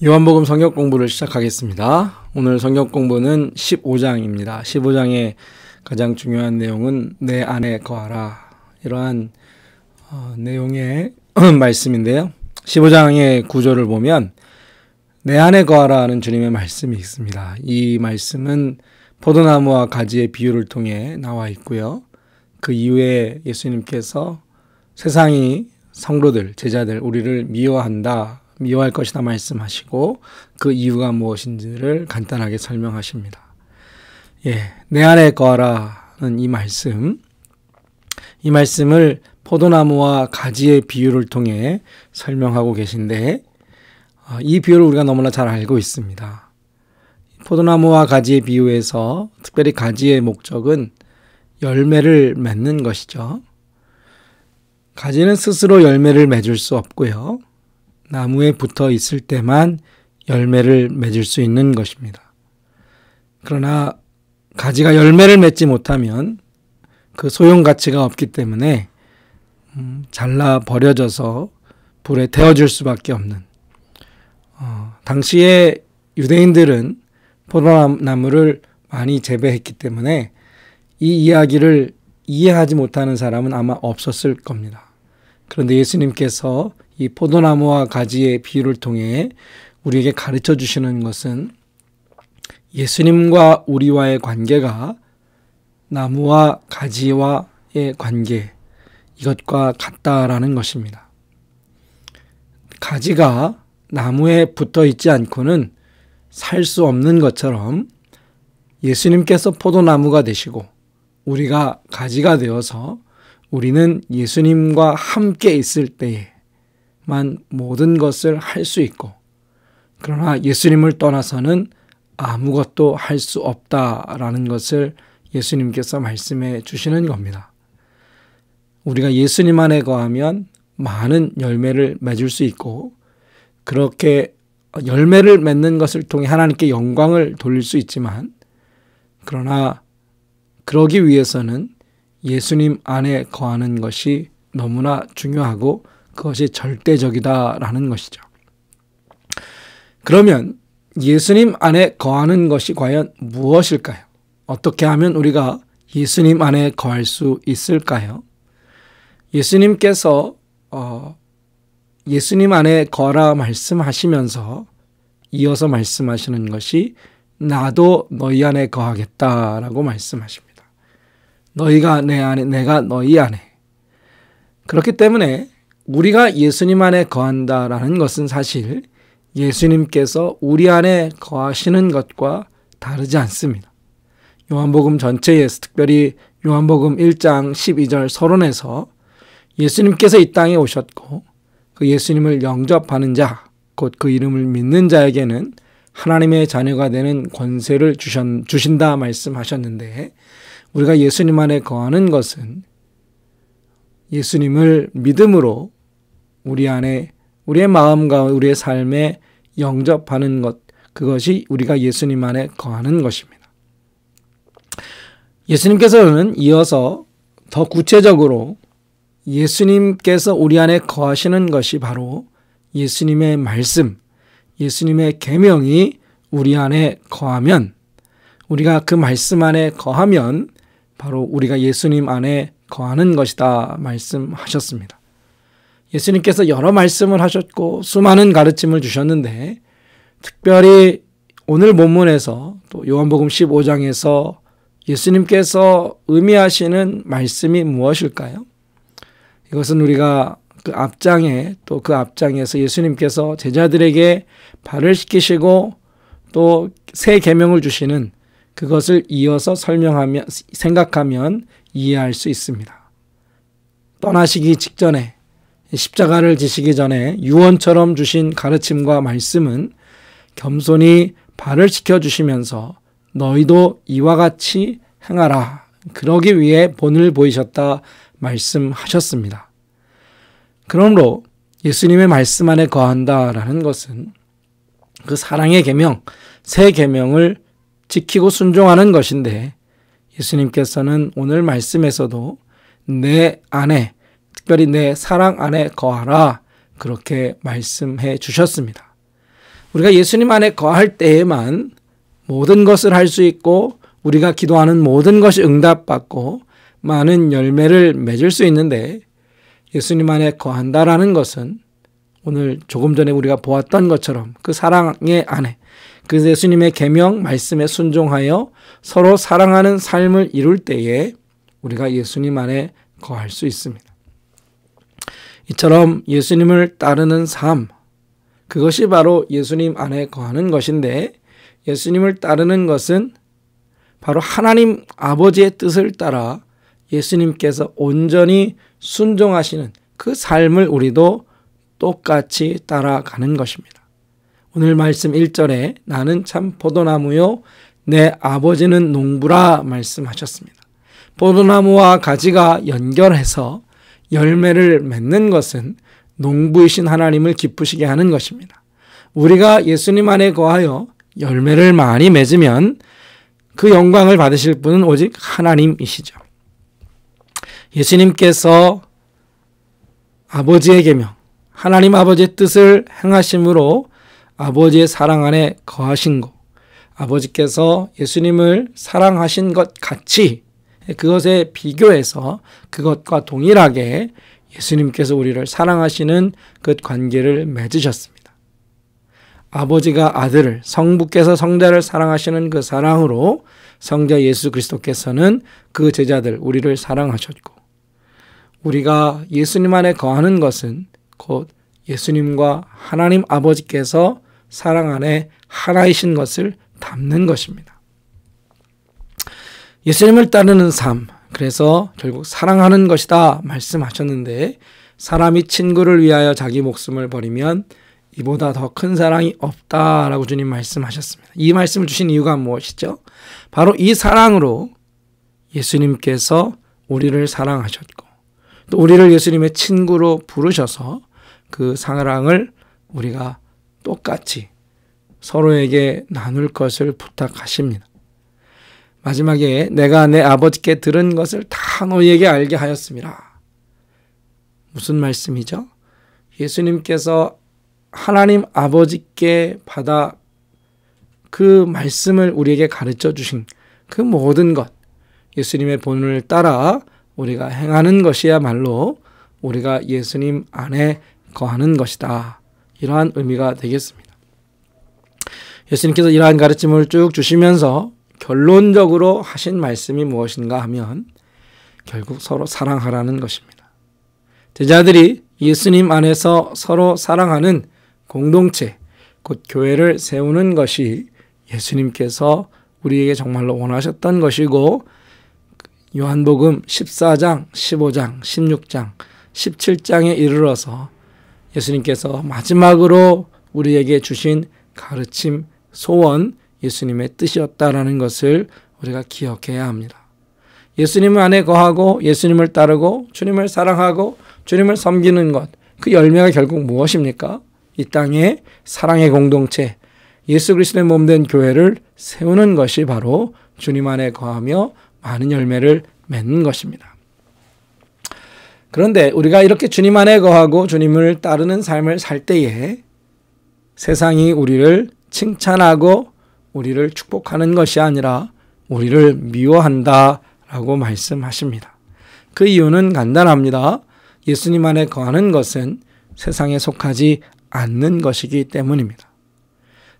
요한복음 성경 공부를 시작하겠습니다. 오늘 성경 공부는 15장입니다. 15장의 가장 중요한 내용은 내 안에 거하라, 이러한 내용의 말씀인데요. 15장의 구조를 보면 내 안에 거하라는 주님의 말씀이 있습니다. 이 말씀은 포도나무와 가지의 비유를 통해 나와 있고요. 그 이후에 예수님께서 세상이 성도들, 제자들, 우리를 미워할 것이다 말씀하시고 그 이유가 무엇인지를 간단하게 설명하십니다. 내 안에 거하라는 이 말씀을 포도나무와 가지의 비유를 통해 설명하고 계신데, 이 비유를 우리가 너무나 잘 알고 있습니다. 포도나무와 가지의 비유에서 특별히 가지의 목적은 열매를 맺는 것이죠. 가지는 스스로 열매를 맺을 수 없고요. 나무에 붙어 있을 때만 열매를 맺을 수 있는 것입니다. 그러나 가지가 열매를 맺지 못하면 그 소용 가치가 없기 때문에 잘라 버려져서 불에 태워질 수밖에 없는, 당시에 유대인들은 포도나무를 많이 재배했기 때문에 이 이야기를 이해하지 못하는 사람은 아마 없었을 겁니다. 그런데 예수님께서 이 포도나무와 가지의 비유를 통해 우리에게 가르쳐 주시는 것은 예수님과 우리와의 관계가 나무와 가지와의 관계, 이것과 같다라는 것입니다. 가지가 나무에 붙어 있지 않고는 살 수 없는 것처럼 예수님께서 포도나무가 되시고 우리가 가지가 되어서 우리는 예수님과 함께 있을 때에만 모든 것을 할 수 있고, 그러나 예수님을 떠나서는 아무것도 할 수 없다라는 것을 예수님께서 말씀해 주시는 겁니다. 우리가 예수님 안에 거하면 많은 열매를 맺을 수 있고, 그렇게 열매를 맺는 것을 통해 하나님께 영광을 돌릴 수 있지만, 그러나 그러기 위해서는 예수님 안에 거하는 것이 너무나 중요하고 그것이 절대적이다라는 것이죠. 그러면 예수님 안에 거하는 것이 과연 무엇일까요? 어떻게 하면 우리가 예수님 안에 거할 수 있을까요? 예수님께서 예수님 안에 거하라 말씀하시면서 이어서 말씀하시는 것이 나도 너희 안에 거하겠다라고 말씀하십니다. 너희가 내 안에, 내가 너희 안에. 그렇기 때문에 우리가 예수님 안에 거한다라는 것은 사실 예수님께서 우리 안에 거하시는 것과 다르지 않습니다. 요한복음 전체에서, 특별히 요한복음 1장 12절 서론에서 예수님께서 이 땅에 오셨고 그 예수님을 영접하는 자, 곧 그 이름을 믿는 자에게는 하나님의 자녀가 되는 권세를 주신다 말씀하셨는데, 우리가 예수님 안에 거하는 것은 예수님을 믿음으로 우리 안에, 우리의 마음과 우리의 삶에 영접하는 것, 그것이 우리가 예수님 안에 거하는 것입니다. 예수님께서는 이어서 더 구체적으로 예수님께서 우리 안에 거하시는 것이 바로 예수님의 말씀, 예수님의 계명이 우리 안에 거하면, 우리가 그 말씀 안에 거하면 바로 우리가 예수님 안에 거하는 것이다 말씀하셨습니다. 예수님께서 여러 말씀을 하셨고 수많은 가르침을 주셨는데, 특별히 오늘 본문에서 또 요한복음 15장에서 예수님께서 의미하시는 말씀이 무엇일까요? 이것은 우리가 그 앞장에, 또 그 앞장에서 예수님께서 제자들에게 발을 씻기시고 또 새 계명을 주시는 그것을 이어서 설명하며 생각하면 이해할 수 있습니다. 떠나시기 직전에, 십자가를 지시기 전에 유언처럼 주신 가르침과 말씀은 겸손히 발을 씻겨주시면서 너희도 이와 같이 행하라, 그러기 위해 본을 보이셨다 말씀하셨습니다. 그러므로 예수님의 말씀 안에 거한다라는 것은 그 사랑의 계명, 새 계명을 지키고 순종하는 것인데, 예수님께서는 오늘 말씀에서도 내 안에, 특별히 내 사랑 안에 거하라, 그렇게 말씀해 주셨습니다. 우리가 예수님 안에 거할 때에만 모든 것을 할 수 있고 우리가 기도하는 모든 것이 응답받고 많은 열매를 맺을 수 있는데, 예수님 안에 거한다라는 것은 오늘 조금 전에 우리가 보았던 것처럼 그 사랑의 안에, 그 예수님의 계명 말씀에 순종하여 서로 사랑하는 삶을 이룰 때에 우리가 예수님 안에 거할 수 있습니다. 이처럼 예수님을 따르는 삶, 그것이 바로 예수님 안에 거하는 것인데, 예수님을 따르는 것은 바로 하나님 아버지의 뜻을 따라 예수님께서 온전히 순종하시는 그 삶을 우리도 똑같이 따라가는 것입니다. 오늘 말씀 1절에 나는 참 포도나무요 내 아버지는 농부라 말씀하셨습니다. 포도나무와 가지가 연결해서 열매를 맺는 것은 농부이신 하나님을 기쁘시게 하는 것입니다. 우리가 예수님 안에 거하여 열매를 많이 맺으면 그 영광을 받으실 분은 오직 하나님이시죠. 예수님께서 아버지의 계명, 하나님 아버지의 뜻을 행하심으로 아버지의 사랑 안에 거하신 것, 아버지께서 예수님을 사랑하신 것 같이 그것에 비교해서 그것과 동일하게 예수님께서 우리를 사랑하시는 그 관계를 맺으셨습니다. 아버지가 아들을, 성부께서 성자를 사랑하시는 그 사랑으로 성자 예수 그리스도께서는 그 제자들, 우리를 사랑하셨고, 우리가 예수님 안에 거하는 것은 곧 예수님과 하나님 아버지께서 사랑 안에 하나이신 것을 담는 것입니다. 예수님을 따르는 삶, 그래서 결국 사랑하는 것이다 말씀하셨는데, 사람이 친구를 위하여 자기 목숨을 버리면 이보다 더 큰 사랑이 없다라고 주님 말씀하셨습니다. 이 말씀을 주신 이유가 무엇이죠? 바로 이 사랑으로 예수님께서 우리를 사랑하셨고, 또 우리를 예수님의 친구로 부르셔서 그 사랑을 우리가 똑같이 서로에게 나눌 것을 부탁하십니다. 마지막에 내가 내 아버지께 들은 것을 다 너희에게 알게 하였습니다. 무슨 말씀이죠? 예수님께서 하나님 아버지께 받아 그 말씀을 우리에게 가르쳐 주신 그 모든 것, 예수님의 본을 따라 우리가 행하는 것이야말로 우리가 예수님 안에 거하는 것이다. 이러한 의미가 되겠습니다. 예수님께서 이러한 가르침을 쭉 주시면서 결론적으로 하신 말씀이 무엇인가 하면 결국 서로 사랑하라는 것입니다. 제자들이 예수님 안에서 서로 사랑하는 공동체, 곧 교회를 세우는 것이 예수님께서 우리에게 정말로 원하셨던 것이고, 요한복음 14장, 15장, 16장, 17장에 이르러서 예수님께서 마지막으로 우리에게 주신 가르침, 소원, 예수님의 뜻이었다라는 것을 우리가 기억해야 합니다. 예수님 안에 거하고 예수님을 따르고 주님을 사랑하고 주님을 섬기는 것, 그 열매가 결국 무엇입니까? 이 땅에 사랑의 공동체, 예수 그리스도의 몸된 교회를 세우는 것이 바로 주님 안에 거하며 많은 열매를 맺는 것입니다. 그런데 우리가 이렇게 주님 안에 거하고 주님을 따르는 삶을 살 때에 세상이 우리를 칭찬하고 우리를 축복하는 것이 아니라 우리를 미워한다라고 말씀하십니다. 그 이유는 간단합니다. 예수님 안에 거하는 것은 세상에 속하지 않는 것이기 때문입니다.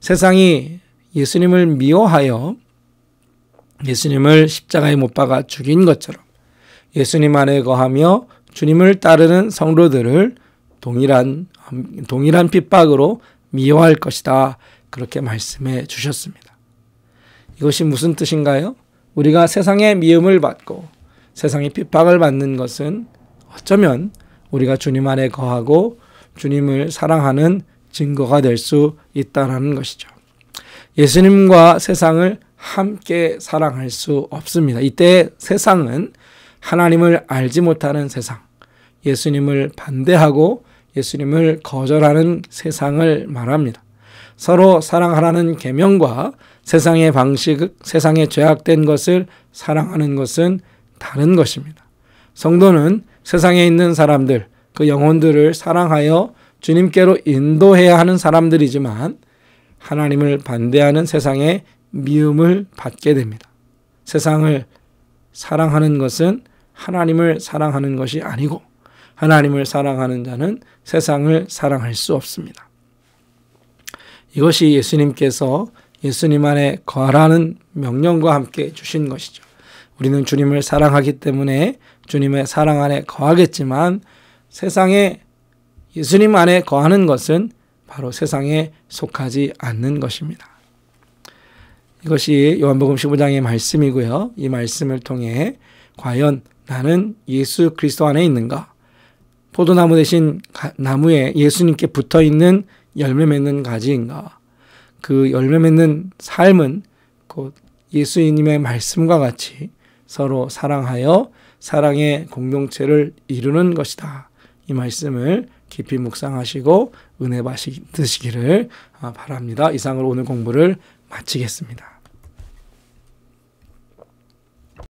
세상이 예수님을 미워하여 예수님을 십자가에 못 박아 죽인 것처럼 예수님 안에 거하며 주님을 따르는 성도들을 동일한 핍박으로 미워할 것이다. 그렇게 말씀해 주셨습니다. 이것이 무슨 뜻인가요? 우리가 세상의 미움을 받고 세상의 핍박을 받는 것은 어쩌면 우리가 주님 안에 거하고 주님을 사랑하는 증거가 될 수 있다는 것이죠. 예수님과 세상을 함께 사랑할 수 없습니다. 이때 세상은 하나님을 알지 못하는 세상, 예수님을 반대하고 예수님을 거절하는 세상을 말합니다. 서로 사랑하라는 계명과 세상의 방식, 세상에 죄악된 것을 사랑하는 것은 다른 것입니다. 성도는 세상에 있는 사람들, 그 영혼들을 사랑하여 주님께로 인도해야 하는 사람들이지만 하나님을 반대하는 세상의 미움을 받게 됩니다. 세상을 사랑하는 것은 하나님을 사랑하는 것이 아니고 하나님을 사랑하는 자는 세상을 사랑할 수 없습니다. 이것이 예수님께서 예수님 안에 거하라는 명령과 함께 주신 것이죠. 우리는 주님을 사랑하기 때문에 주님의 사랑 안에 거하겠지만 세상에 예수님 안에 거하는 것은 바로 세상에 속하지 않는 것입니다. 이것이 요한복음 15장의 말씀이고요. 이 말씀을 통해 과연 나는 예수 그리스도 안에 있는가? 포도나무 대신 나무에 예수님께 붙어있는 열매 맺는 가지인가? 그 열매 맺는 삶은 곧 예수님의 말씀과 같이 서로 사랑하여 사랑의 공동체를 이루는 것이다. 이 말씀을 깊이 묵상하시고 은혜 받으시기를 바랍니다. 이상으로 오늘 공부를 마치겠습니다.